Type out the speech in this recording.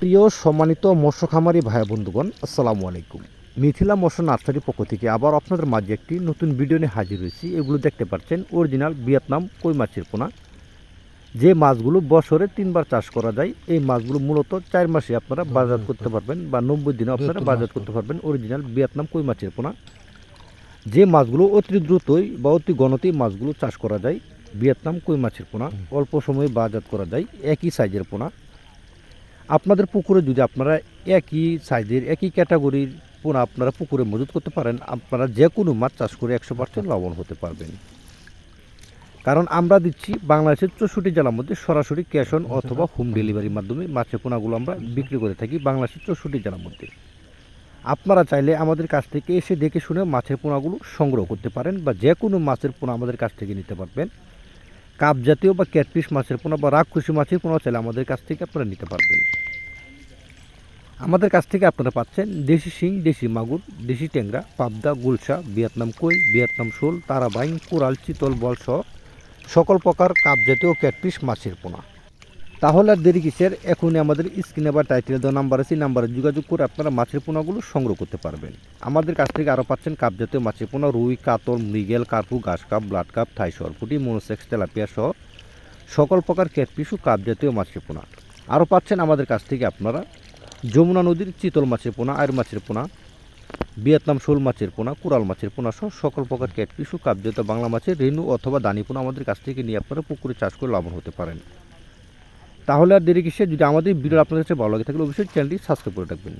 প্রিয় সম্মানিত মৎস্য খামারি ভাই বন্ধুগণ, আসসালামু আলাইকুম। মিথিলা মৎস্য নার্সারির পক্ষ থেকে আবার আপনাদের মাঝে একটি নতুন ভিডিও নিয়ে হাজির হয়েছি। এগুলো দেখতে পাচ্ছেন অরিজিনাল ভিয়েতনাম কই মাছের পোনা। যে মাছগুলো বছরে 3বার চাষ করা যায়, এই মাছগুলো মূলত 4 মাসে আপনারা বাজার করতে পারবেন বা 90 দিনে আপনারা বাজার করতে পারবেন অরিজিনাল ভিয়েতনাম কই মাছের পোনা। যে মাছগুলো অতি দ্রুতই বা অতি ঘনতেই মাছগুলো চাষ করা যায়, ভিয়েতনাম কই মাছের পোনা অল্প সময়ে বাজার করা যায়, একই সাইজের পোনা। আপনাদের পুকুরে যদি আপনারা একই সাইজের একই ক্যাটাগরির পোনা আপনারা পুকুরে মজুত করতে পারেন, আপনারা যে কোনো মাছ চাষ করে 100% লাভবান হতে পারবেন। কারণ আমরা দিচ্ছি বাংলাদেশের 64 জেলার মধ্যে সরাসরি ক্যাশ অন অথবা হোম ডেলিভারির মাধ্যমে মাছের পোনাগুলো আমরা বিক্রি করে থাকি বাংলাদেশের 64 জেলার মধ্যে। আপনারা চাইলে আমাদের কাছ থেকে এসে দেখে শুনে মাছের পোনাগুলো সংগ্রহ করতে পারেন বা যে কোনো মাছের পোনা আমাদের কাছ থেকে নিতে পারবেন। কাপ জাতীয় বা ক্যাটফিশ মাছের পোনা বা রাক্ষসী মাছের পোনা চাইলে আমাদের কাছ থেকে আপনারা নিতে পারবেন। আমাদের কাছ থেকে আপনারা পাচ্ছেন দেশি শিং, দেশি মাগুর, দেশি ট্যাংরা, পাবদা, গুলশা, ভিয়েতনাম কই, ভিয়েতনাম শোল, তারাবাইন, কোরাল, চিতল, বল সহ সকল প্রকার কাপ জাতীয় ক্যাটফিশ মাছের পোনা। তাহলে আর দেরি কিসের, এখনই আমাদের স্ক্রিনে বা টাইটেলে দেওয়া নাম্বার আছে, নাম্বারে যোগাযোগ করে আপনারা মাছের পোনাগুলো সংগ্রহ করতে পারবেন। আমাদের কাছ থেকে আরও পাচ্ছেন কাপ জাতীয় মাছের পোনা, রুই, কাতল, মৃগেল, কার্পু, ঘাস কাপ, ব্লাড কাপ, থাই সরপুটি, মনোসেক্স, তেলাপিয়া সহ সকল প্রকার ক্যাটফিশ ও কাপ জাতীয় মাছের পোনা। আরও পাচ্ছেন আমাদের কাছ থেকে আপনারা যমুনা নদীর চিতল মাছের পোনা, আয়ের মাছের পোনা, ভিয়েতনাম শোল মাছের পোনা, কোরাল মাছের পোনা সহ সকল প্রকার ক্যাটফিশ ও কাপজাত বাংলা মাছের রেণু অথবা দানি পোনা আমাদের কাছ থেকে নিয়ে আপনারা পুকুরে চাষ করে লাভবান হতে পারেন। তাহলে আর দেরি কিসে, যদি আমাদের ভিডিও আপনাদের কাছে ভালো লাগে থাকলে অবশ্যই চ্যানেলটি সাবস্ক্রাইব করে রাখবেন।